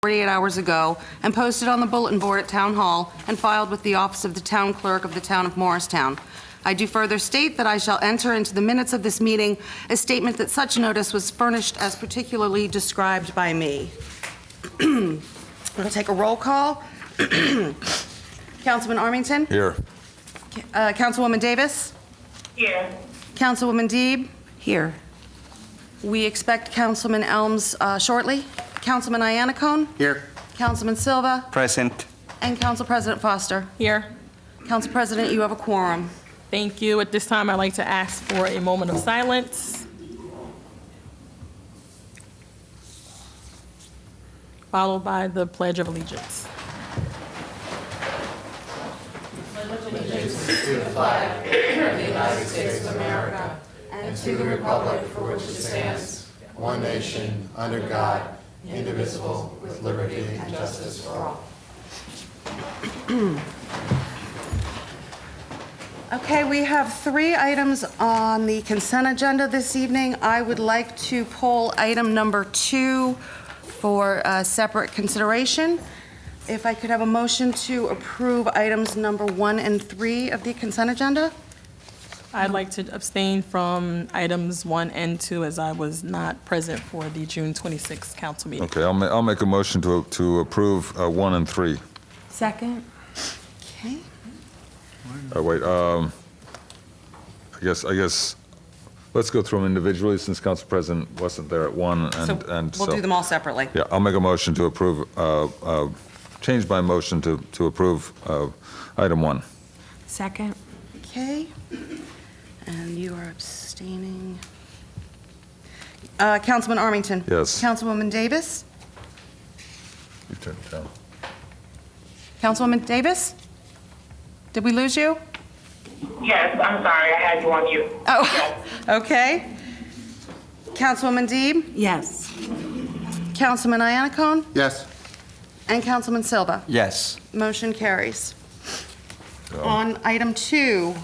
48 hours ago and posted on the bulletin board at Town Hall and filed with the office of the Town Clerk of the Town of Morristown. I do further state that I shall enter into the minutes of this meeting a statement that such notice was furnished as particularly described by me. We'll take a roll call. Councilman Armington? Here. Councilwoman Davis? Here. Councilwoman Deeb? Here. We expect Councilman Elms shortly. Councilman Iannicone? Here. Councilman Silva? Present. And Council President Foster? Here. Council President, you have a quorum. Thank you. At this time, I'd like to ask for a moment of silence, followed by the Pledge of Allegiance. and to the republic for which it stands, one nation, under God, indivisible, with liberty and justice for all. Okay, we have 3 items on the consent agenda this evening. I would like to pull item number 2 for separate consideration. If I could have a motion to approve items number 1 and 3 of the consent agenda? I'd like to abstain from items 1 and 2 as I was not present for the June 26th council meeting. Okay, I'll make a motion to approve 1 and 3. Second. Okay. Wait, I guess, let's go through them individually since Council President wasn't there at 1 and We'll do them all separately. Yeah, I'll make a motion to approve, change my motion to approve item 1. Second. Okay. And you are abstaining. Councilman Armington? Yes. Councilwoman Davis? You turn it down. Councilwoman Davis? Did we lose you? Yes, I'm sorry, I had you on mute. Oh, Yes. okay. Councilwoman Deeb? Yes. Councilman Iannicone? Yes. And Councilman Silva? Yes. Motion carries. On item 2,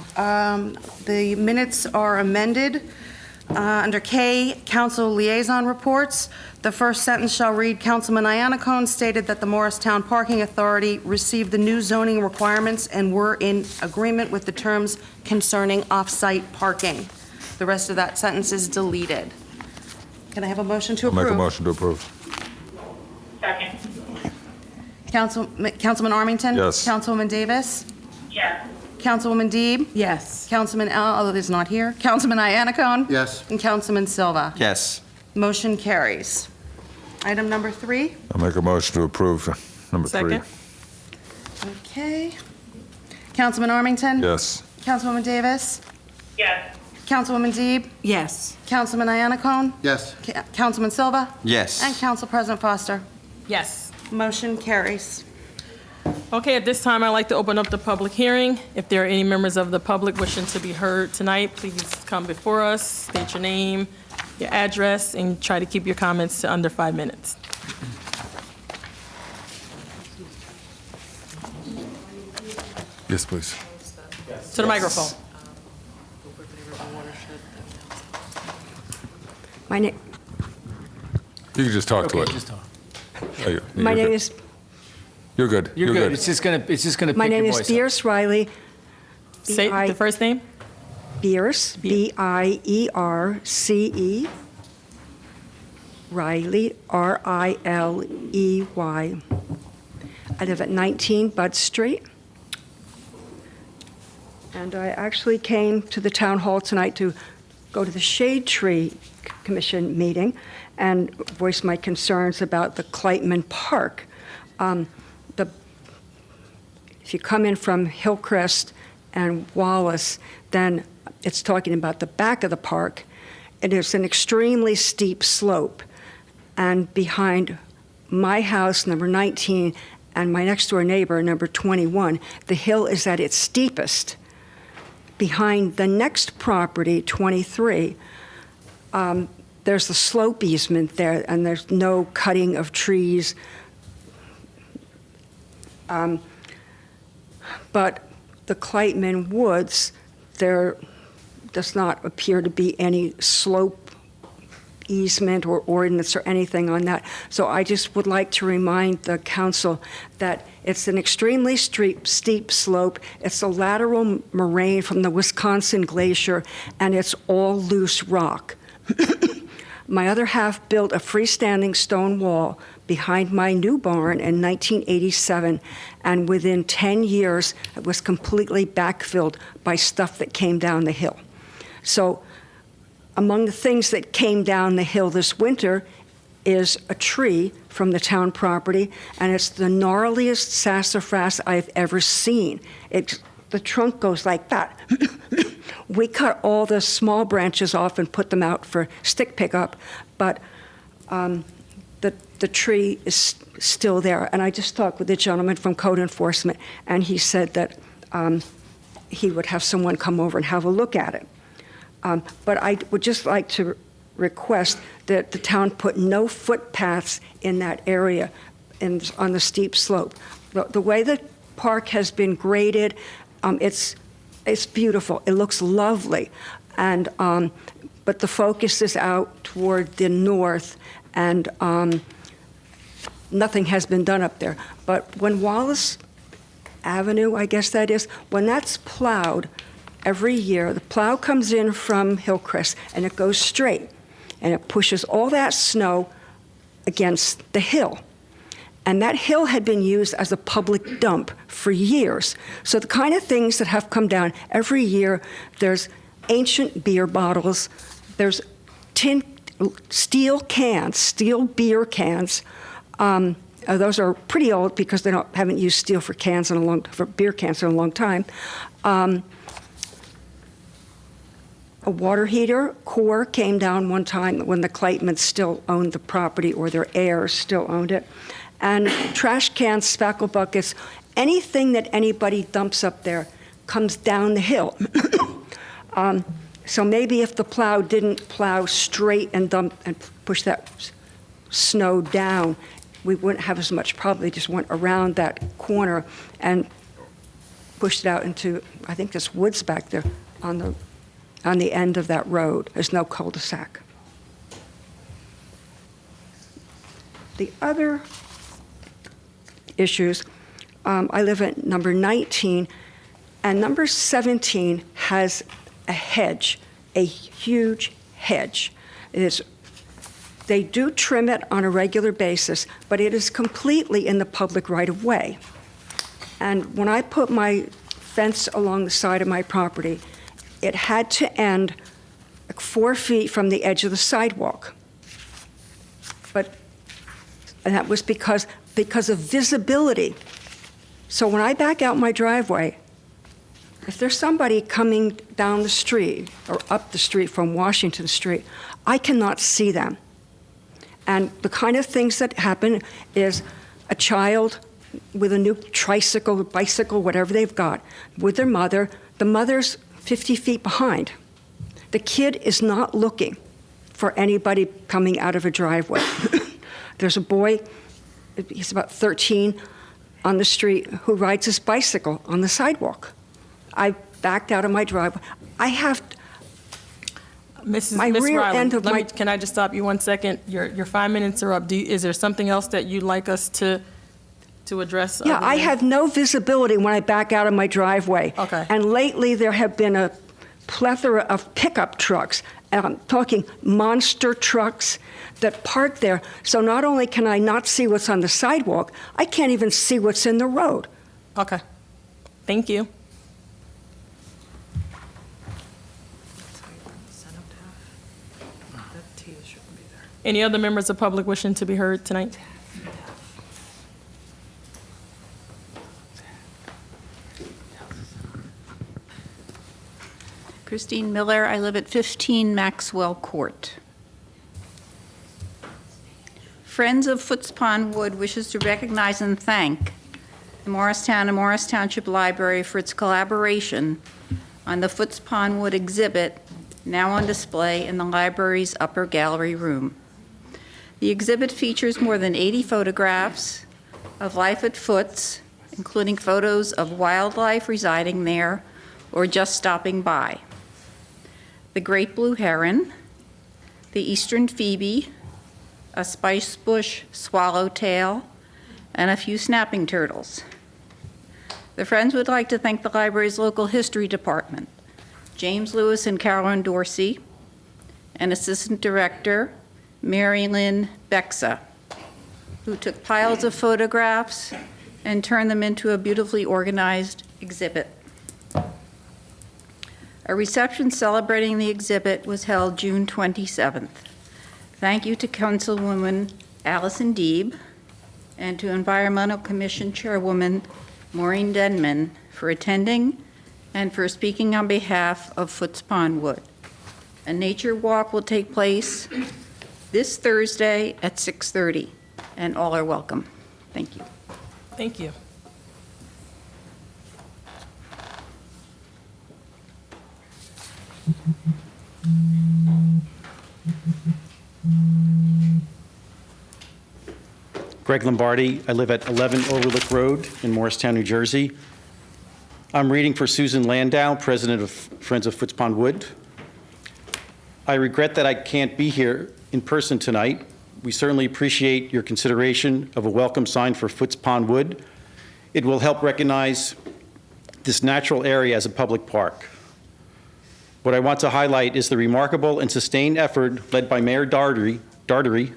the minutes are amended. Under K, council liaison reports, the first sentence shall read, Councilman Iannicone stated that the Morristown Parking Authority received the new zoning requirements and were in agreement with the terms concerning off-site parking. The rest of that sentence is deleted. Can I have a motion to I'll approve? make a motion to approve. Second. Councilman Armington? Yes. Councilwoman Davis? Yes. Councilwoman Deeb? Yes. Councilman is not here. Councilman Iannicone? Yes. And Councilman Silva? Yes. Motion carries. Item number 3. I'll make a motion to approve number 3. Second. Okay. Councilman Armington? Yes. Councilwoman Davis? Yes. Councilwoman Deeb? Yes. Councilman Iannicone? Yes. Councilman Silva? Yes. And Council President Foster? Yes. Motion carries. Okay, at this time, I'd like to open up the public hearing. If there are any members of the public wishing to be heard tonight, please come before us, state your name, your address, and try to keep your comments to under 5 minutes. Yes, please. To the microphone. My name, You can just talk to it. Just talk. Oh, you're my good. name is, You're good. You're good. It's just gonna my pick name your is voice up. Bierce Riley. Say the first name. Bierce, Bierce. Riley, Riley. I live at 19 Bud Street. And I actually came to the town hall tonight to go to the Shade Tree Commission meeting and voice my concerns about the Kleitman Park. If you come in from Hillcrest and Wallace, then it's talking about the back of the park. It is an extremely steep slope. And behind my house, number 19, and my next door neighbor, number 21, the hill is at its steepest. Behind the next property, 23, there's the slope easement there, and there's no cutting of trees. But the Kleitman Woods, there does not appear to be any slope easement or ordinance or anything on that. So I just would like to remind the council that it's an extremely steep slope. It's a lateral moraine from the Wisconsin Glacier, and it's all loose rock. My other half built a freestanding stone wall behind my new barn in 1987, and within 10 years, it was completely backfilled by stuff that came down the hill. So among the things that came down the hill this winter is a tree from the town property, and it's the gnarliest sassafras I've ever seen. The trunk goes like that. We cut all the small branches off and put them out for stick pickup, but the tree is still there. And I just talked with the gentleman from code enforcement, and he said that he would have someone come over and have a look at it. But I would just like to request that the town put no footpaths in that area on the steep slope. The way the park has been graded, it's beautiful. It looks lovely, and but the focus is out toward the north, and nothing has been done up there. But when Wallace Avenue, I guess that is, when that's plowed every year, the plow comes in from Hillcrest and it goes straight, and it pushes all that snow against the hill. And that hill had been used as a public dump for years. So the kind of things that have come down every year, there's ancient beer bottles, there's steel cans, steel beer cans. Those are pretty old because they haven't used steel for beer cans in a long time. A water heater core came down one time when the Claytons still owned the property, or their heirs still owned it. And trash cans, spackle buckets, anything that anybody dumps up there comes down the hill. So maybe if the plow didn't plow straight and dump and push that snow down, we wouldn't have as much. Probably just went around that corner and pushed it out into, I think there's woods back there on the end of that road. There's no cul-de-sac. The other issues, I live at number 19, and number 17 has a hedge, a huge hedge. They do trim it on a regular basis, but it is completely in the public right-of-way. And when I put my fence along the side of my property, it had to end 4 feet from the edge of the sidewalk. And that was because of visibility. So when I back out my driveway, if there's somebody coming down the street or up the street from Washington Street, I cannot see them. And the kind of things that happen is a child with a new tricycle, bicycle, whatever they've got, with their mother. The mother's 50 feet behind. The kid is not looking for anybody coming out of a driveway. There's a boy, he's about 13, on the street who rides his bicycle on the sidewalk. I backed out of my driveway. I have Miss rear Riley, end of can I just stop you 1 second? Your 5 minutes are up. Is there something else that you'd like us to address? Yeah, I have no visibility when I back out of my driveway. Okay. And lately there have been a plethora of pickup trucks, and I'm talking monster trucks that park there. So not only can I not see what's on the sidewalk, I can't even see what's in the road. Okay. Thank you. Any other members of public wishing to be heard tonight? Christine Miller, I live at 15 Maxwell Court. Friends of Foots Pond Wood wishes to recognize and thank the Morristown and Morris Township Library for its collaboration on the Foots Pond Wood exhibit now on display in the library's upper gallery room. The exhibit features more than 80 photographs of life at Foots, including photos of wildlife residing there or just stopping by. The great blue heron, the eastern phoebe, a spicebush swallowtail, and a few snapping turtles. The Friends would like to thank the library's local history department, James Lewis and Carolyn Dorsey, and Assistant Director Mary Lynn Bexa, who took piles of photographs and turned them into a beautifully organized exhibit. A reception celebrating the exhibit was held June 27th. Thank you to Councilwoman Allison Deeb and to Environmental Commission Chairwoman Maureen Denman for attending and for speaking on behalf of Foots Pond Wood. A nature walk will take place this Thursday at 6:30, and all are welcome. Thank you. Thank you. Greg Lombardi. I live at 11 Overlook Road in Morristown, New Jersey. I'm reading for Susan Landau, President of Friends of Foots Pond Wood. I regret that I can't be here in person tonight. We certainly appreciate your consideration of a welcome sign for Foots Pond Wood. It will help recognize this natural area as a public park. What I want to highlight is the remarkable and sustained effort led by Mayor Daugherty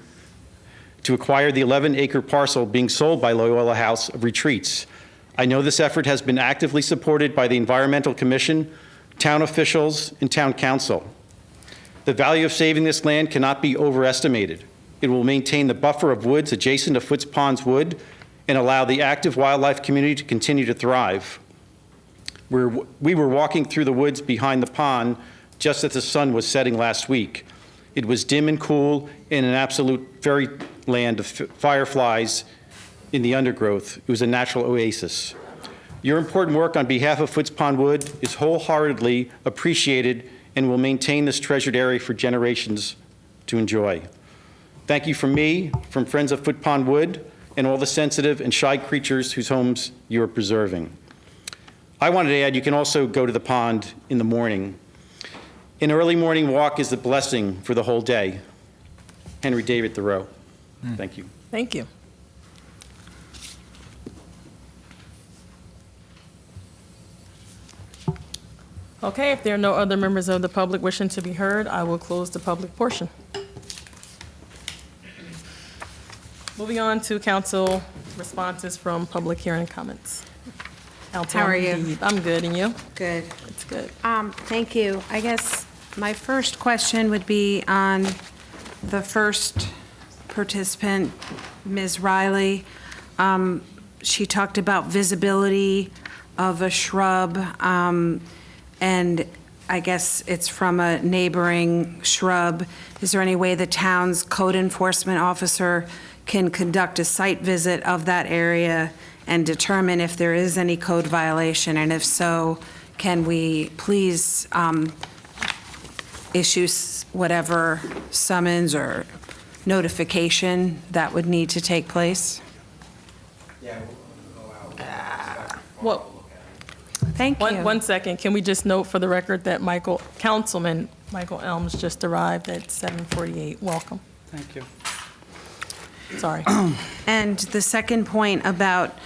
to acquire the 11-acre parcel being sold by Loyola House of Retreats. I know this effort has been actively supported by the Environmental Commission, town officials, and town council. The value of saving this land cannot be overestimated. It will maintain the buffer of woods adjacent to Foots Pond Wood and allow the active wildlife community to continue to thrive. We were walking through the woods behind the pond just as the sun was setting last week. It was dim and cool in an absolute fairyland of fireflies in the undergrowth. It was a natural oasis. Your important work on behalf of Foots Pond Wood is wholeheartedly appreciated and will maintain this treasured area for generations to enjoy. Thank you from me, from Friends of Foots Pond Wood, and all the sensitive and shy creatures whose homes you are preserving. I wanted to add, you can also go to the pond in the morning. An early morning walk is a blessing for the whole day. Henry David Thoreau. Thank you. Thank you. Okay, if there are no other members of the public wishing to be heard, I will close the public portion. Moving on to council responses from public hearing comments. How are you? Councilwoman Deeb. I'm good, and you? Good. It's good. Thank you. I guess my first question would be on the first participant, Ms. Riley. She talked about visibility of a shrub, and I guess it's from a neighboring shrub. Is there any way the town's code enforcement officer can conduct a site visit of that area and determine if there is any code violation? And if so, can we please issue whatever summons or notification that would need to take place? Well, Thank you. one second. Can we just note for the record that Councilman Michael Elms just arrived at 7:48. Welcome. Thank you. Sorry. And the second point about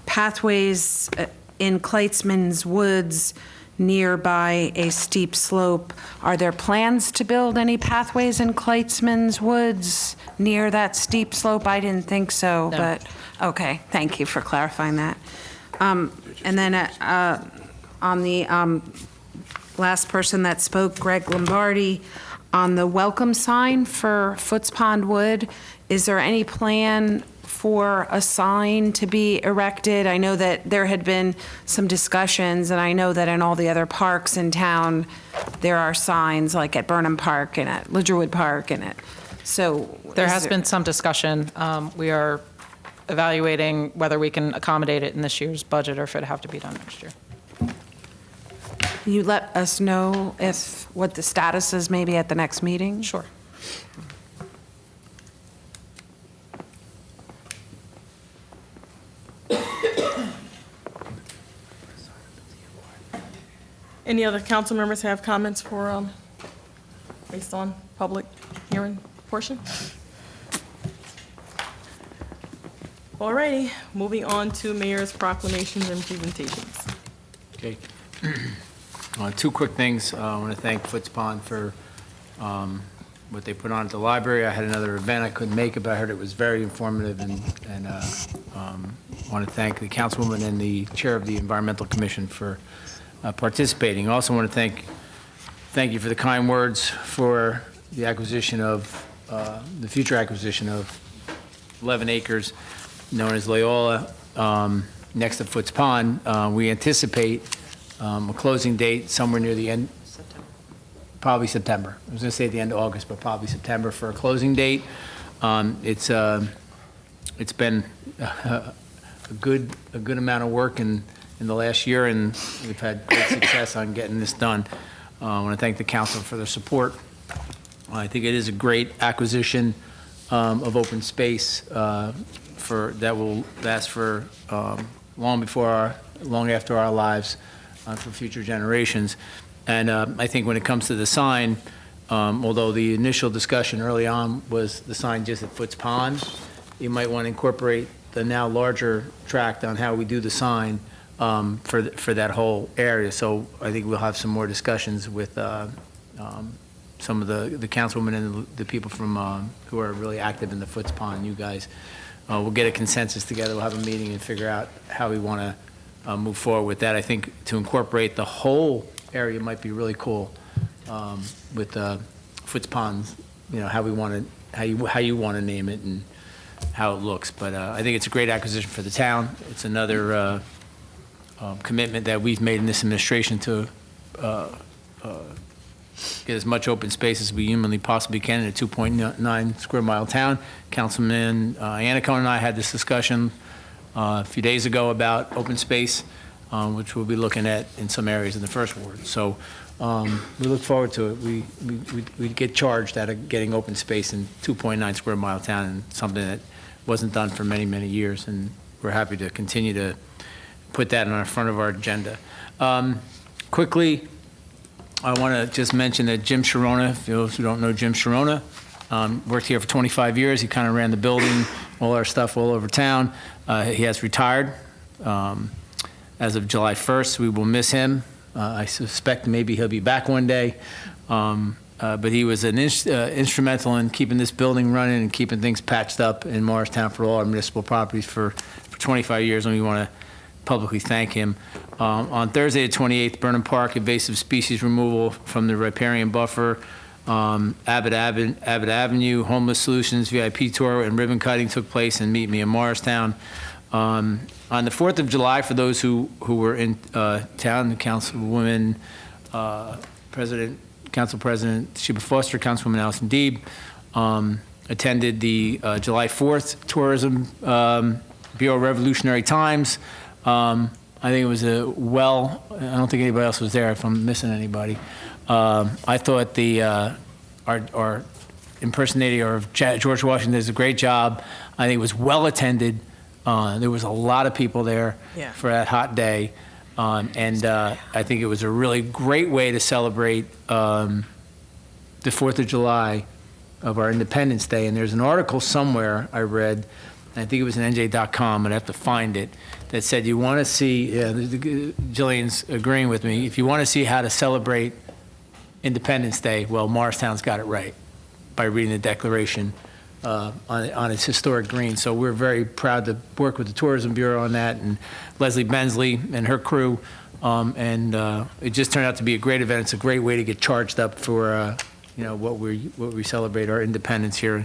pathways in Kleitzman's Woods nearby a steep slope, are there plans to build any pathways in Kleitzman's Woods near that steep slope? I didn't think so, but, okay, thank you for clarifying that. And then on the last person that spoke, Greg Lombardi, on the welcome sign for Foots Pond Wood, is there any plan for a sign to be erected? I know that there had been some discussions, and I know that in all the other parks in town, there are signs, like at Burnham Park and at Lidgerwood Park and so. There has been some discussion. We are evaluating whether we can accommodate it in this year's budget or if it'd have to be done next year. Can you let us know what the status is maybe at the next meeting? Sure. Any other council members have comments for based on public hearing portion. All righty, moving on to mayor's proclamations and presentations. Okay. Two quick things. I want to thank Foots Pond for what they put on at the library. I had another event I couldn't make it, but I heard it was very informative, and want to thank the councilwoman and the chair of the Environmental Commission for participating. I also want to thank you for the kind words for the acquisition of, the future acquisition of 11 acres known as Loyola, next to Foots Pond. We anticipate a closing date somewhere near the end, probably September. I was going to say at the end of August, but probably September for a closing date. It's been a good amount of work in the last year, and we've had great success on getting this done. I want to thank the council for their support. I think it is a great acquisition of open space that will last for long after our lives, for future generations. And I think when it comes to the sign, although the initial discussion early on was the sign just at Foots Pond, you might want to incorporate the now larger tract on how we do the sign for that whole area. So I think we'll have some more discussions with some of the councilwomen and the people from who are really active in the Foots Pond. You guys, we'll get a consensus together. We'll have a meeting and figure out how we want to move forward with that. I think to incorporate the whole area might be really cool with Foots Pond. You know, how we want to, how you want to name it and how it looks. But I think it's a great acquisition for the town. It's another commitment that we've made in this administration to get as much open space as we humanly possibly can in a 2.9 square mile town. Councilman Anacone and I had this discussion a few days ago about open space, which we'll be looking at in some areas in the first ward. So we look forward to it. We get charged out of getting open space in 2.9 square mile town, and something that wasn't done for many, many years. And we're happy to continue to put that on the front of our agenda. Quickly, I want to just mention that Jim Sharona, for those who don't know Jim Sharona, worked here for 25 years. He kind of ran the building, all our stuff all over town. He has retired as of July 1st. We will miss him. I suspect maybe he'll be back one day. But he was instrumental in keeping this building running and keeping things patched up in Morristown for all our municipal properties for 25 years, and we want to publicly thank him. On Thursday the 28th, Burnham Park invasive species removal from the riparian buffer, Abbott Avenue, Homeless Solutions VIP tour and ribbon cutting took place in Meet Me in Morristown. On the 4th of July, for those who were in town, the Councilwoman, Council President Sheba Foster, Councilwoman Allison Deeb, attended the July 4th Tourism Bureau Revolutionary Times. I think it was I don't think anybody else was there, if I'm missing anybody. I thought our impersonator of George Washington does a great job. I think it was well attended. There was a lot of people there for that hot day. And I think it was a really great way to celebrate the 4th of July of our Independence Day. And there's an article somewhere I read, I think it was in NJ.com, I'd have to find it, that said you want to see, Jillian's agreeing with me, if you want to see how to celebrate Independence Day, well, Morristown's got it right by reading the Declaration on its historic green. So we're very proud to work with the Tourism Bureau on that, and Leslie Bensley and her crew. It just turned out to be a great event. It's a great way to get charged up for what we celebrate our independence here in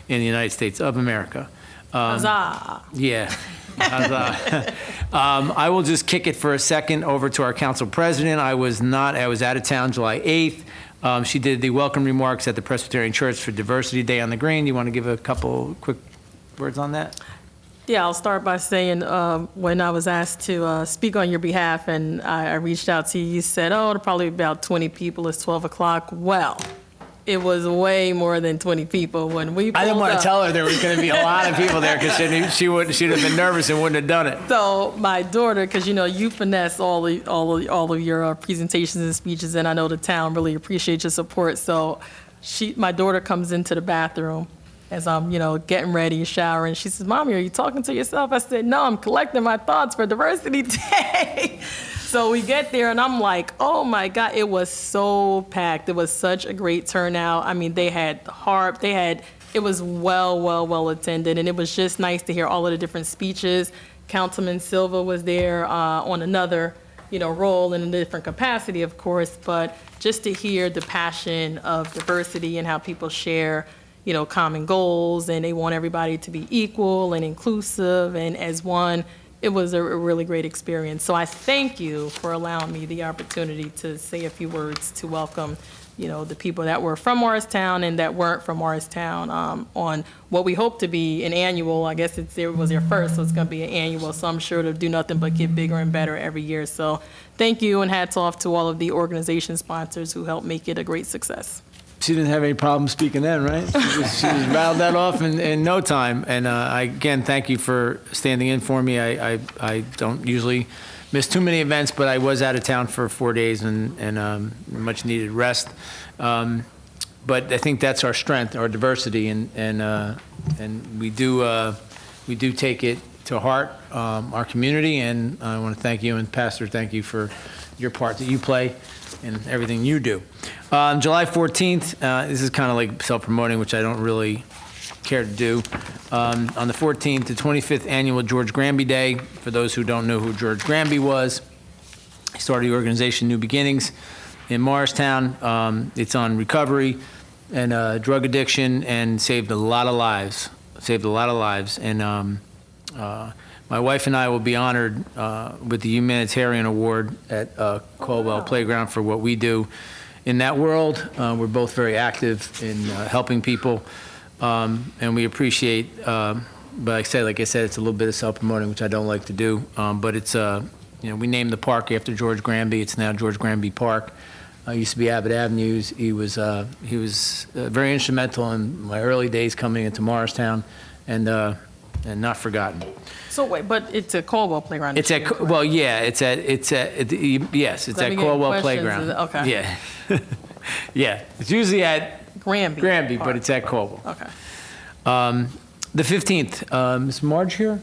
the United States of America. Huzzah! Yeah. Huzzah. I will just kick it for a second over to our council president. I was out of town July 8th. She did the welcome remarks at the Presbyterian Church for Diversity Day on the Green. Do you want to give a couple quick words on that? Yeah, I'll start by saying when I was asked to speak on your behalf and I reached out to you, you said, oh, it'll probably be about 20 people. It's 12 o'clock. Well, it was way more than 20 people when we pulled I didn't want to up. tell her there was going to be a lot of people there because she'd have been nervous and wouldn't have done it. So my daughter, because you finesse all of your presentations and speeches, and I know the town really appreciates your support. So my daughter comes into the bathroom as I'm getting ready, showering. She says, "Mommy, are you talking to yourself?" I said, "No, I'm collecting my thoughts for Diversity Day." So we get there, and I'm like, oh my God, it was so packed. It was such a great turnout. I mean, they had harp, it was well attended, and it was just nice to hear all of the different speeches. Councilman Silva was there on another, role in a different capacity, of course, but just to hear the passion of diversity and how people share, common goals, and they want everybody to be equal and inclusive and as one. It was a really great experience. So I thank you for allowing me the opportunity to say a few words to welcome, the people that were from Morristown and that weren't from Morristown on what we hope to be an annual. I guess it was their first, so it's going to be an annual. So I'm sure it'll do nothing but get bigger and better every year. So thank you, and hats off to all of the organization sponsors who helped make it a great success. She didn't have any problem speaking then, right? She just rattled that off in no time. And I, again, thank you for standing in for me. I don't usually miss too many events, but I was out of town for 4 days and much needed rest. But I think that's our strength, our diversity, and we do take it to heart, our community. And I want to thank you, and Pastor, thank you for your part that you play in everything you do. July 14th, this is kind of like self-promoting, which I don't really care to do. On the 14th, the 25th Annual George Granby Day. For those who don't know who George Granby was, he started the organization New Beginnings in Morristown. It's on recovery and drug addiction, and saved a lot of lives. And my wife and I will be honored with the Humanitarian Award at Caldwell Playground for what we do in that world. We're both very active in helping people, and we appreciate, but like I said, it's a little bit of self-promoting, which I don't like to do, but it's, we named the park after George Granby. It's now George Granby Park. Used to be Abbott Avenues. He was very instrumental in my early days coming into Morristown, and not forgotten. So wait, but it's at Caldwell Playground. It's at, well, yeah, it's at Caldwell Playground. Okay. Yeah. Yeah, it's usually at Granby, but it's at Caldwell. Okay. The 15th, is Marge here?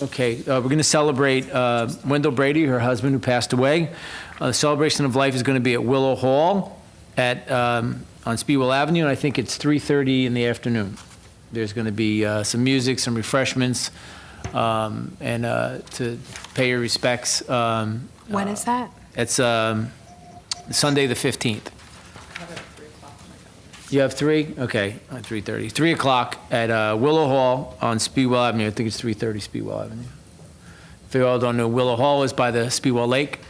Okay, we're going to celebrate Wendell Brady, her husband, who passed away. The celebration of life is going to be at Willow Hall on Speedwell Avenue, and I think it's 3:30 in the afternoon. There's going to be some music, some refreshments, and to pay your respects. When is that? It's Sunday the 15th. You have 3? Okay, 3:30. 3 o'clock at Willow Hall on Speedwell Avenue. I think it's 330 Speedwell Avenue. If you all don't know, Willow Hall is by the Speedwell Lake.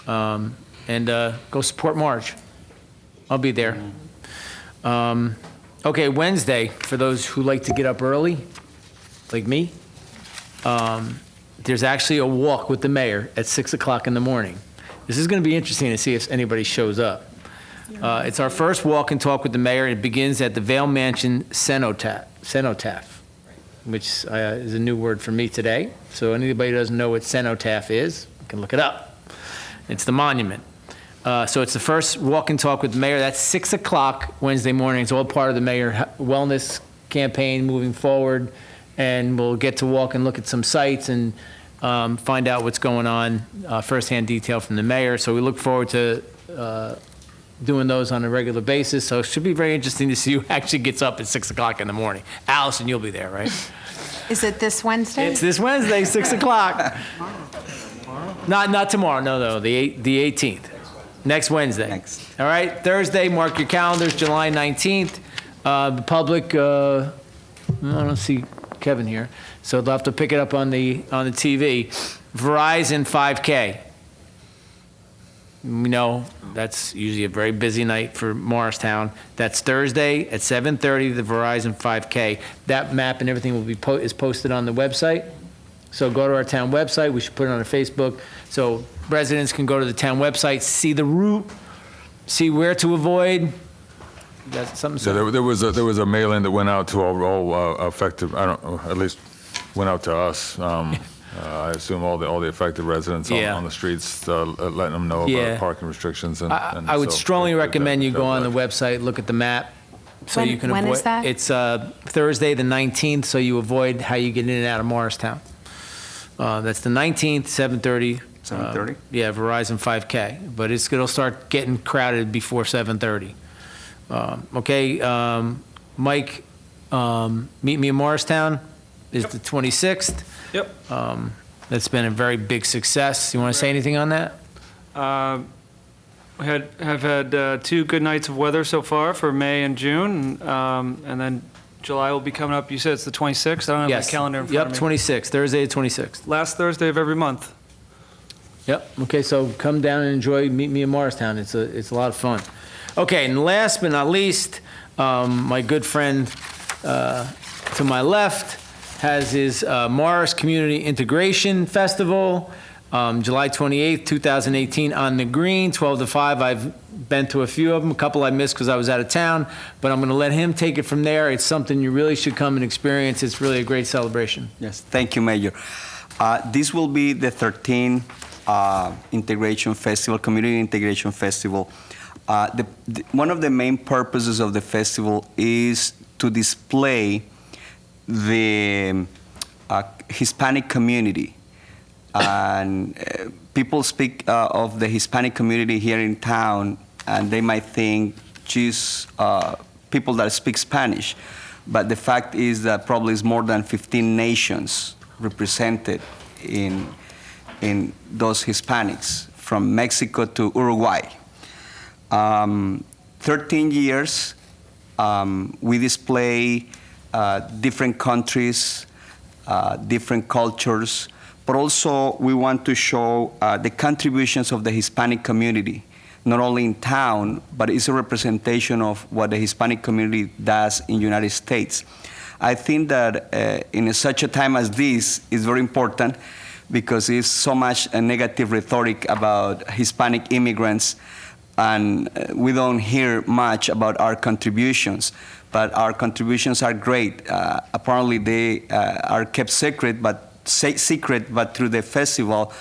And go support Marge. I'll be there. Okay, Wednesday, for those who like to get up early, like me, there's actually a walk with the mayor at 6 o'clock in the morning. This is going to be interesting to see if anybody shows up. It's our first walk and talk with the mayor. It begins at the Vale Mansion Cenotaph, which is a new word for me today. So anybody who doesn't know what cenotaph is, you can look it up. It's the monument. So it's the first walk and talk with the mayor. That's 6 o'clock Wednesday morning. It's all part of the mayor wellness campaign moving forward. And we'll get to walk and look at some sites and find out what's going on, firsthand detail from the mayor. So we look forward to doing those on a regular basis. So it should be very interesting to see who actually gets up at 6 o'clock in the morning. Allison, you'll be there, right? Is it this Wednesday? It's this Wednesday, 6 o'clock. Not tomorrow, no, the 18th. Next Wednesday. All right, Thursday, mark your calendars, July 19th. The public, I don't see Kevin here, so they'll have to pick it up on the TV. Verizon 5K. We know that's usually a very busy night for Morristown. That's Thursday at 7:30, the Verizon 5K. That map and everything will be is posted on the website. So go to our town website. We should put it on our Facebook. So residents can go to the town website, see the route, see where to avoid. You got something to So say? there was a mailing that went out to all affected, I don't know, at least went out to us. I assume all the affected residents Yeah. on the streets, letting them know Yeah. about parking restrictions and. I would so strongly that- recommend you that- go on the that- website, look at the map, so When- you can when avoid. is that? It's Thursday, the 19th, so you avoid how you get in and out of Morristown. That's the 19th, 7:30. 7:30? Yeah, Verizon 5K, but it'll start getting crowded before 7:30. Okay, Mike, Meet Me in Morristown is the 26th. Yep. That's been a very big success. You want to say anything on that? We have had 2 good nights of weather so far for May and June, and then July will be coming up. You said it's the 26th? I don't have Yes. my calendar in front Yep, of me. 26th, Thursday, the 26th. Last Thursday of every month. Yep. Okay, so come down and enjoy Meet Me in Morristown. It's a lot of fun. Okay, and last but not least, my good friend to my left has his Morris Community Integration Festival, July 28th, 2018, on the Green, 12 to 5. I've been to a few of them. A couple I missed because I was out of town, but I'm going to let him take it from there. It's something you really should come and experience. It's really a great celebration. Yes, thank you, Mayor. This will be the 13th Integration Festival, Community Integration Festival. One of the main purposes of the festival is to display the Hispanic community. And people speak of the Hispanic community here in town, and they might think just people that speak Spanish. But the fact is that probably is more than 15 nations represented in those Hispanics, from Mexico to Uruguay. 13 years, we display different countries, different cultures, but also we want to show the contributions of the Hispanic community, not only in town, but it's a representation of what the Hispanic community does in the United States. I think that in such a time as this is very important, because there's so much negative rhetoric about Hispanic immigrants, and we don't hear much about our contributions. But our contributions are great. Apparently, they are kept secret, but through the festival,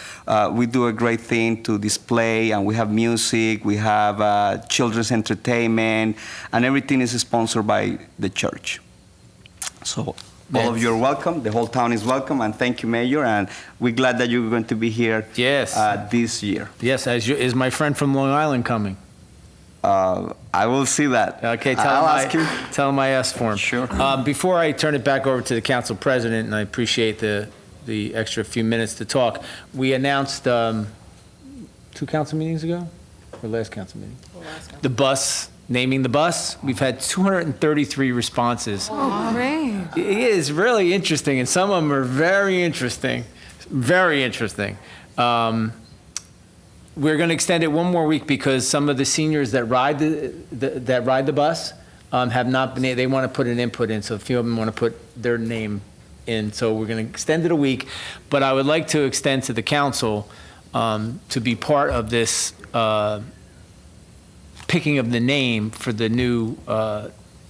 we do a great thing to display, and we have music, we have children's entertainment, and everything is sponsored by the church. So all of you are welcome. The whole town is welcome, and thank you, Mayor. And we're glad that you're going to be here this year. Yes, is my friend from Long Island coming? I will see that. Okay, tell him I asked for him. Sure. Before I turn it back over to the council president, and I appreciate the extra few minutes to talk, we announced 2 council meetings ago, or last council meeting? The bus, naming the bus. We've had 233 responses. Oh, great. It is really interesting, and some of them are very interesting. Very interesting. We're going to extend it one more week because some of the seniors that ride the bus have not been. They want to put an input in, so a few of them want to put their name in. So we're going to extend it a week. But I would like to extend to the council to be part of this picking of the name for the new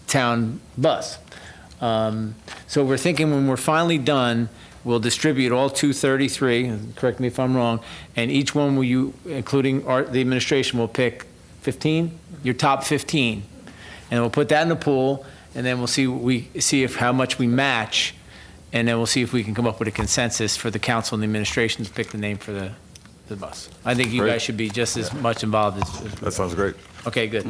town bus. So we're thinking when we're finally done, we'll distribute all 233, correct me if I'm wrong, and each one will you, including the administration, will pick 15, your top 15. And we'll put that in the pool, and then we'll see how much we match, and then we'll see if we can come up with a consensus for the council and the administration to pick the name for the bus. I think you Great. guys should be just as much involved as That sounds great. Okay, good.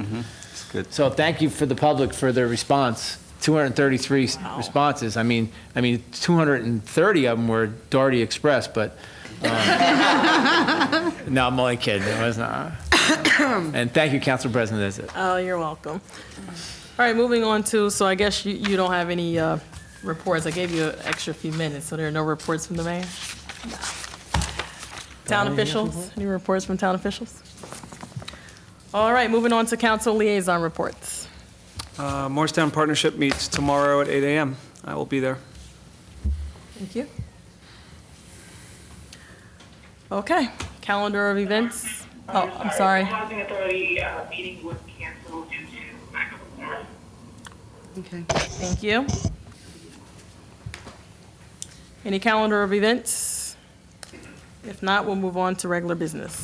It's good. So thank you for the public for their response. 233 responses. I mean, 230 of them were Doherty Express, but no, I'm only kidding. It was not. And thank you, Council President. That's it. Oh, you're welcome. All right, moving on to, so I guess you don't have any reports. I gave you an extra few minutes, so there are no reports from the mayor? No. Town officials? Any reports from town officials? All right, moving on to council liaison reports. Morristown Partnership meets tomorrow at 8 a.m. I will be there. Thank you. Okay, calendar of events. Oh, I'm sorry. The Housing Authority meeting was canceled due to lack of a quorum. Okay. Thank you. Any calendar of events? If not, we'll move on to regular business.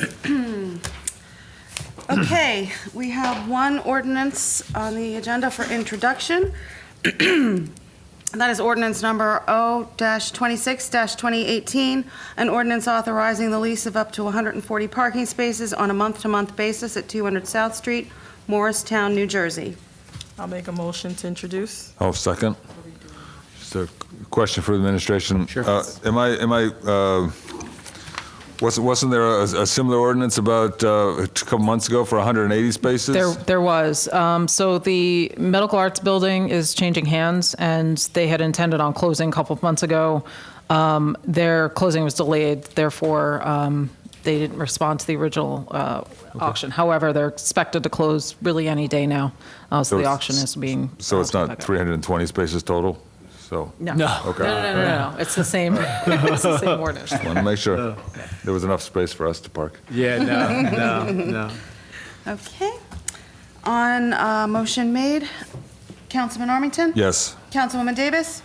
Okay, we have one ordinance on the agenda for introduction. That is ordinance number O-26-2018, an ordinance authorizing the lease of up to 140 parking spaces on a month-to-month basis at 200 South Street, Morristown, New Jersey. I'll make a motion to introduce. I'll second. Just a question for the administration. Sure. Wasn't there a similar ordinance about a couple months ago for 180 spaces? There was. So the Medical Arts Building is changing hands, and they had intended on closing a couple of months ago. Their closing was delayed, therefore, they didn't respond to the original auction. However, they're expected to close really any day now, so the auction is being... So it's not 320 spaces total? So, No. okay. No. It's the same, it's the same ordinance. Want to make sure there was enough space for us to park. Yeah, no. Okay. On motion made, Councilman Armington? Yes. Councilwoman Davis?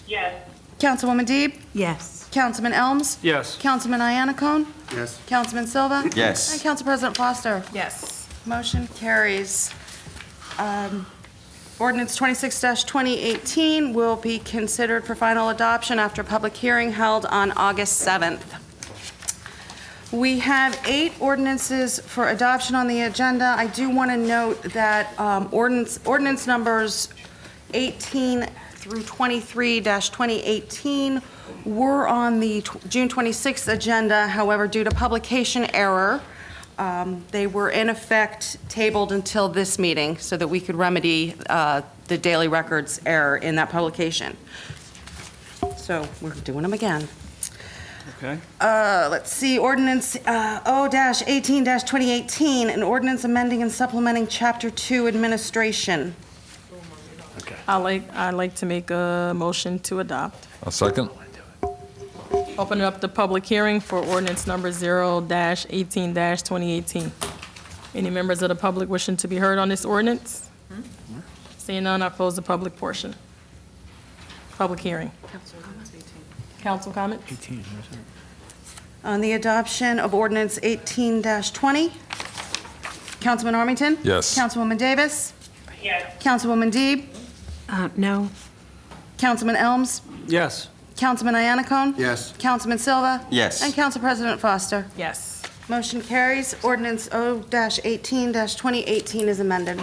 Yes. Councilwoman Deeb? Yes. Councilman Elms? Yes. Councilman Iannacone? Yes. Councilman Silva? Yes. And Council President Foster? Yes. Motion carries. Ordinance 26-2018 will be considered for final adoption after a public hearing held on August 7th. We have 8 ordinances for adoption on the agenda. I do want to note that ordinance numbers 18 through 23-2018 were on the June 26th agenda. However, due to publication error, they were in effect tabled until this meeting so that we could remedy the Daily Records error in that publication. So we're doing them again. Okay. Let's see, ordinance O-18-2018, an ordinance amending and supplementing Chapter 2 Administration. I'd like to make a motion to adopt. I'll second. Open up the public hearing for ordinance number 0-18-2018. Any members of the public wishing to be heard on this ordinance? Seeing none, I'll close the public portion. Public hearing. Council comments? On the adoption of ordinance 18-20, Councilman Armington? Yes. Councilwoman Davis? Yes. Councilwoman Deeb? No. Councilman Elms? Yes. Councilman Iannacone? Yes. Councilman Silva? Yes. And Council President Foster? Yes. Motion carries. Ordinance O-18-2018 is amended.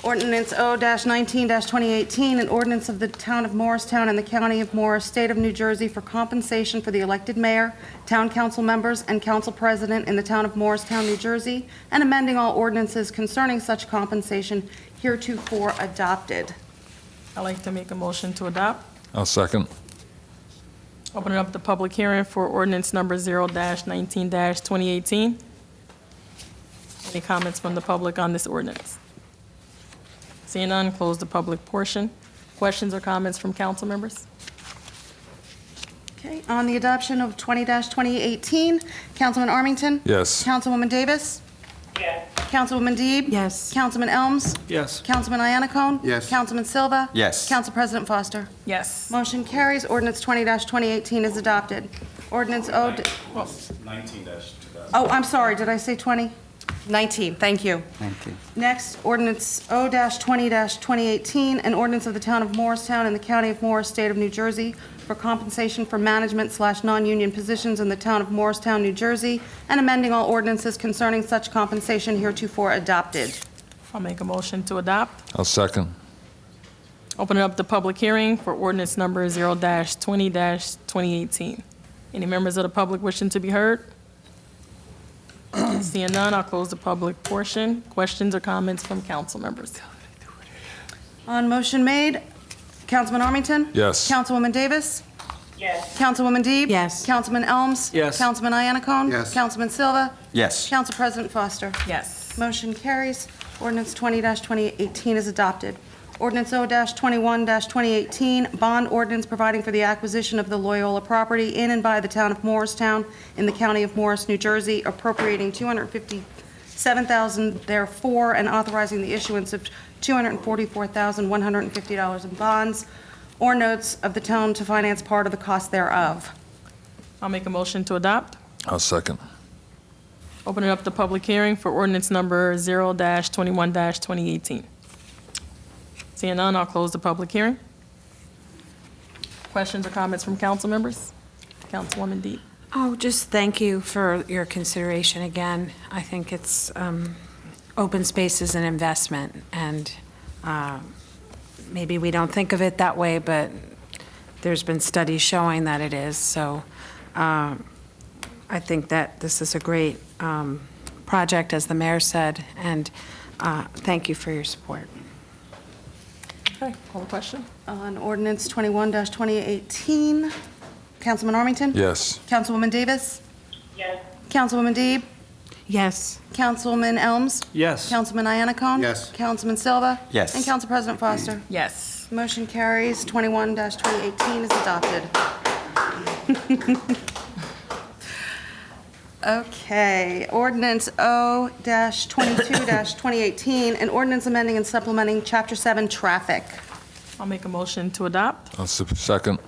Ordinance O-19-2018, an ordinance of the Town of Morristown and the County of Morris, State of New Jersey for compensation for the elected mayor, town council members, and council president in the Town of Morristown, New Jersey, and amending all ordinances concerning such compensation heretofore adopted. I'd like to make a motion to adopt. I'll second. Opening up the public hearing for ordinance number 0-19-2018. Any comments from the public on this ordinance? Seeing none, close the public portion. Questions or comments from council members? Okay, on the adoption of 20-2018, Councilman Armington? Yes. Councilwoman Davis? Yes. Councilwoman Deeb? Yes. Councilman Elms? Yes. Councilman Iannacone? Yes. Councilman Silva? Yes. Council President Foster? Yes. Motion carries. Ordinance 20-2018 is adopted. Ordinance O... 19-2000. Oh, I'm sorry, did I say 20? 19, thank you. 19. Next, ordinance O-20-2018, an ordinance of the Town of Morristown and the County of Morris, State of New Jersey, for compensation for management/non-union positions in the Town of Morristown, New Jersey, and amending all ordinances concerning such compensation heretofore adopted. I'll make a motion to adopt. I'll second. Opening up the public hearing for ordinance number 0-20-2018. Any members of the public wishing to be heard? Seeing none, I'll close the public portion. Questions or comments from council members? On motion made, Councilman Armington? Yes. Councilwoman Davis? Yes. Councilwoman Deeb? Yes. Councilman Elms? Yes. Councilman Iannacone? Yes. Councilman Silva? Yes. Council President Foster? Yes. Motion carries. Ordinance 20-2018 is adopted. Ordinance O-21-2018, bond ordinance providing for the acquisition of the Loyola property in and by the town of Morristown in the county of Morris, New Jersey, appropriating $257,000 therefore, and authorizing the issuance of $244,150 in bonds or notes of the town to finance part of the cost thereof. I'll make a motion to adopt. I'll second. Opening up the public hearing for ordinance number 0-21-2018. Seeing none, I'll close the public hearing. Questions or comments from council members? Councilwoman Deeb. Oh, just thank you for your consideration again. I think it's, open space is an investment, and maybe we don't think of it that way, but there's been studies showing that it is. So I think that this is a great project, as the mayor said, and thank you for your support. Okay, call the question. On ordinance 21-2018, Councilman Armington? Yes. Councilwoman Davis? Yes. Councilwoman Deeb? Yes. Councilman Elms? Yes. Councilman Iannacone? Yes. Councilman Silva? Yes. And Council President Foster? Yes. Motion carries. 21-2018 is adopted. Okay, ordinance O-22-2018, an ordinance amending and supplementing Chapter 7 Traffic. I'll make a motion to adopt. I'll second.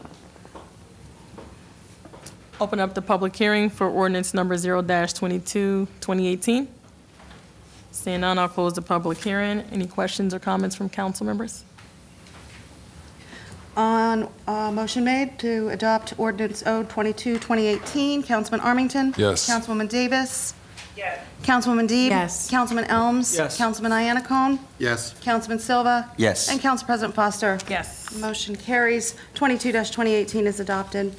Open up the public hearing for ordinance number 0-22-2018. Seeing none, I'll close the public hearing. Any questions or comments from council members? On motion made to adopt ordinance O-22-2018, Councilman Armington? Yes. Councilwoman Davis? Yes. Councilwoman Deeb? Yes. Councilman Elms? Yes. Councilman Iannacone? Yes. Councilman Silva? Yes. And Council President Foster? Yes. Motion carries. 22-2018 is adopted.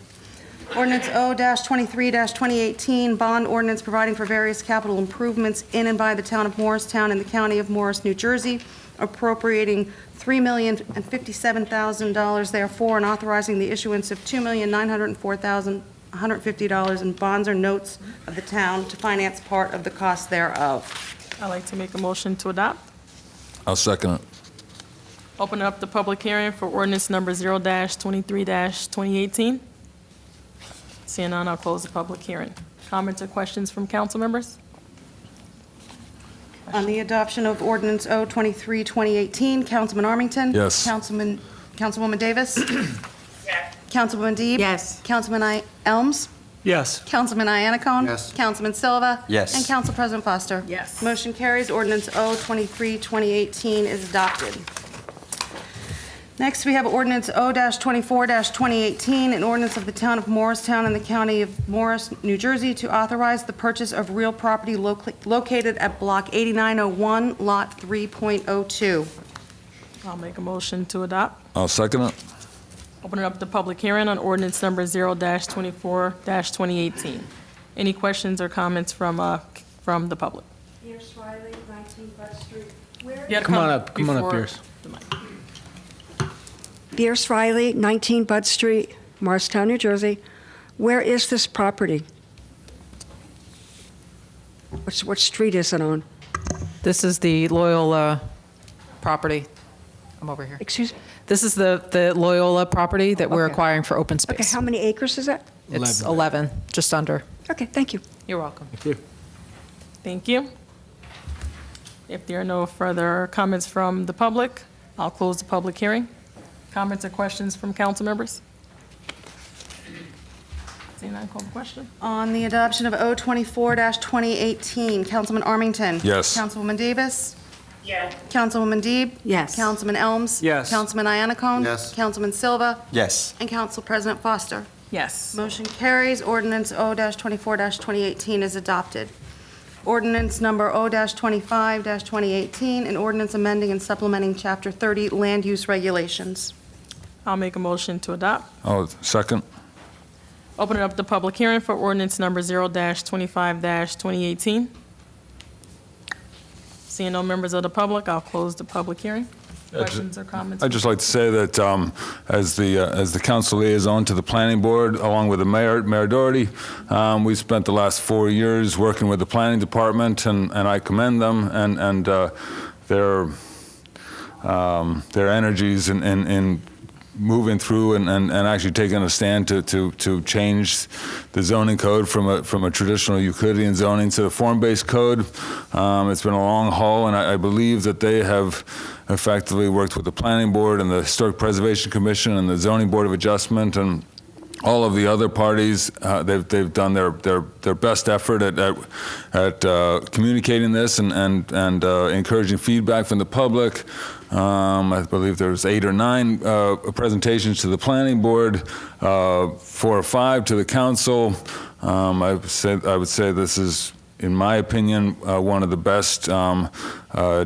Ordinance O-23-2018, bond ordinance providing for various capital improvements in and by the town of Morristown and the county of Morris, New Jersey, appropriating $3,057,000 therefore, and authorizing the issuance of $2,904,150 in bonds or notes of the town to finance part of the cost thereof. I'd like to make a motion to adopt. I'll second it. Open up the public hearing for ordinance number 0-23-2018. Seeing none, I'll close the public hearing. Comments or questions from council members? On the adoption of ordinance O-23-2018, Councilman Armington? Yes. Councilwoman Davis? Yes. Councilwoman Deeb? Yes. Councilman Elms? Yes. Councilman Iannacone? Yes. Councilman Silva? Yes. And Council President Foster? Yes. Motion carries. Ordinance O-23-2018 is adopted. Next, we have ordinance O-24-2018, an ordinance of the town of Morristown and the county of Morris, New Jersey, to authorize the purchase of real property located at Block 8901, Lot 3.02. I'll make a motion to adopt. I'll second it. Opening up the public hearing on ordinance number 0-24-2018. Any questions or comments from the public? Pierce Riley, 19 Bud Street. You gotta Come on up, before Pierce. the mic. Pierce Riley, 19 Bud Street, Morristown, New Jersey. Where is this property? What street is it on? This is the Loyola property. I'm over here. Excuse me? This is the Loyola property that we're Okay. acquiring for open Okay, space. how many acres is that? It's 11, just under. Okay, thank you. You're welcome. Thank you. If there are no further comments from the public, I'll close the public hearing. Comments or questions from council members? Seeing none, call the question. On the adoption of O-24-2018, Councilman Armington? Yes. Councilwoman Davis? Yes. Councilwoman Deeb? Yes. Councilman Elms? Yes. Councilman Iannacone? Yes. Councilman Silva? Yes. And Council President Foster? Yes. Motion carries. Ordinance O-24-2018 is adopted. Ordinance number O-25-2018, an ordinance amending and supplementing Chapter 30 Land Use Regulations. I'll make a motion to adopt. I'll second. Opening up the public hearing for ordinance number 0-25-2018. Seeing no members of the public, I'll close the public hearing. Questions or comments? I'd just like to say that as the council liaison to the planning board, along with the mayor, Mayor Doherty, we spent the last 4 years working with the planning department, and I commend them, and they're their energies in moving through and actually taking a stand to change the zoning code from a traditional Euclidean zoning to the form-based code. It's been a long haul, and I believe that they have effectively worked with the Planning Board and the Historic Preservation Commission and the Zoning Board of Adjustment and all of the other parties. They've done their best effort at communicating this and encouraging feedback from the public. I believe there's 8 or 9 presentations to the planning board, 4 or 5 to the council. I would say this is, in my opinion, one of the best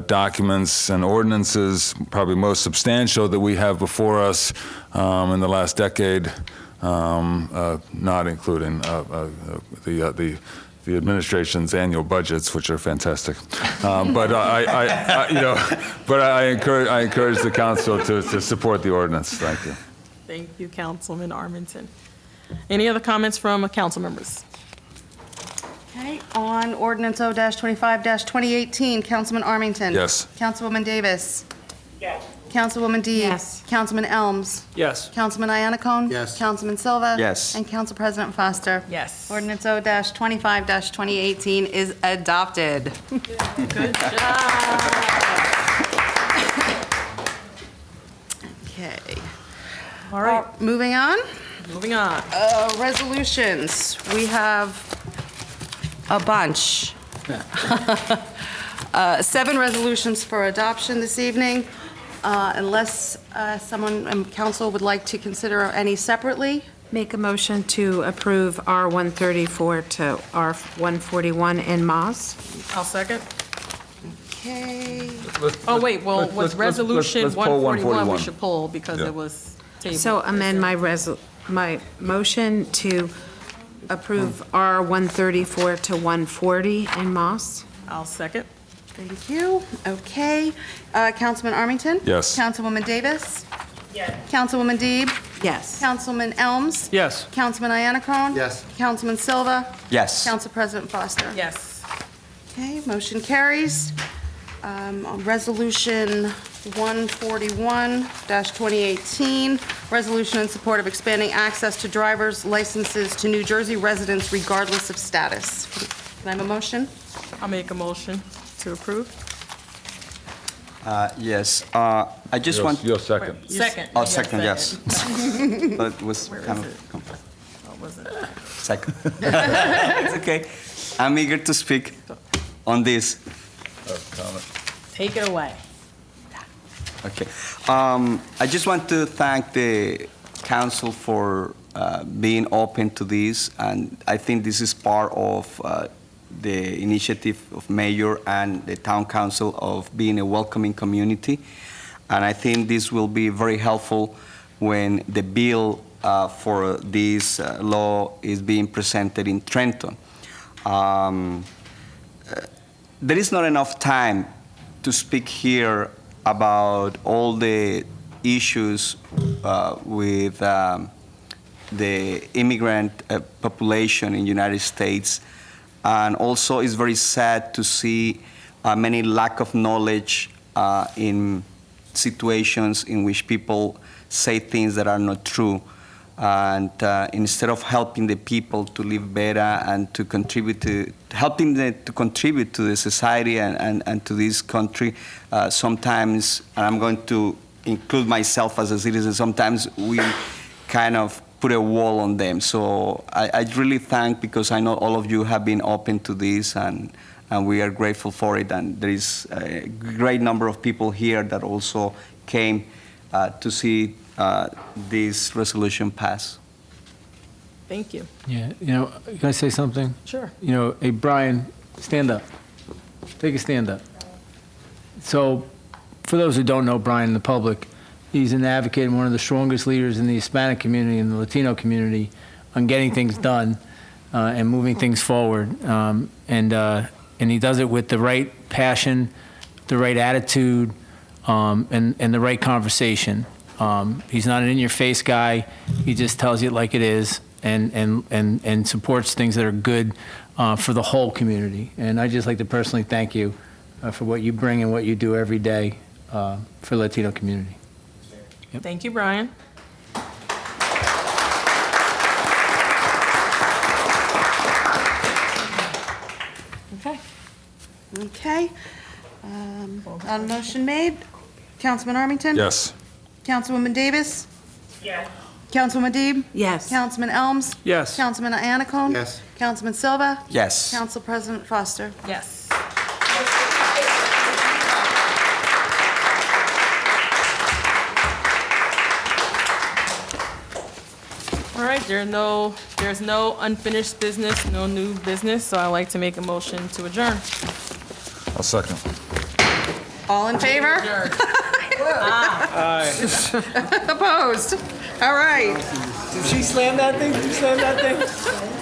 documents and ordinances, probably most substantial that we have before us in the last decade, not including the administration's annual budgets, which are fantastic. But I encourage the council to support the ordinance. Thank you. Thank you, Councilman Armington. Any other comments from council members? Okay, on ordinance O-25-2018, Councilman Armington. Yes. Councilwoman Davis. Yes. Councilwoman Deeb. Yes. Councilman Elms. Yes. Councilman Iannacone. Yes. Councilman Silva. Yes. And Council President Foster. Yes. Ordinance O-25-2018 is adopted. Good job. Okay. All right, Moving on. moving on. Resolutions. We have a bunch. 7 resolutions for adoption this evening. Unless someone in council would like to consider any separately. Make a motion to approve R-134 to R-141 in Moss. I'll second. Okay. Oh, wait, well, was resolution let's pull 141 we 141. should pull because Yeah. it was tabled. So amend my motion to approve R-134 to 140 in Moss. I'll second. Thank you. Okay. Councilman Armington? Yes. Councilwoman Davis? Yes. Councilwoman Deeb? Yes. Councilman Elms? Yes. Councilman Iannacone? Yes. Councilman Silva? Yes. Council President Foster? Yes. Okay, motion carries. On Resolution 141-2018, resolution in support of expanding access to driver's licenses to New Jersey residents regardless of status. Can I have a motion? I'll make a motion to approve. Yes. I just want. Your second. Second. Oh, Yes, second, yes. But it was Where kind is of it? complex. Oh, was it? Second. It's okay. I'm eager to speak on this. Take it away. Okay. I just want to thank the council for being open to this, and I think this is part of the initiative of mayor and the town council of being a welcoming community. And I think this will be very helpful when the bill for this law is being presented in Trenton. There is not enough time to speak here about all the issues with the immigrant population in the United States. And also it's very sad to see many lack of knowledge in situations in which people say things that are not true. And instead of helping the people to live better and to contribute to, helping them to contribute to the society and to this country, sometimes, and I'm going to include myself as a citizen, sometimes we kind of put a wall on them. So I really thank, because I know all of you have been open to this, and we are grateful for it. And there is a great number of people here that also came to see this resolution pass. Thank you. Yeah, can I say something? Sure. Hey, Brian, stand up. Take a stand up. So, for those who don't know Brian in the public, he's an advocate and one of the strongest leaders in the Hispanic community and the Latino community on getting things done and moving things forward. And he does it with the right passion, the right attitude, and the right conversation. He's not an in-your-face guy. He just tells you it like it is, and supports things that are good for the whole community. And I'd just like to personally thank you for what you bring and what you do every day for Latino community. Thank you, Brian. Okay. Okay. On a motion made, Councilman Armington? Yes. Councilwoman Davis? Yes. Councilwoman Deeb? Yes. Councilman Elms? Yes. Councilman Anacone? Yes. Councilman Silva? Yes. Council President Foster? Yes. All right, there's no unfinished business, no new business, so I'd like to make a motion to adjourn. I'll second. All in favor? Opposed? All right. Did she slam that thing? Did you slam that thing?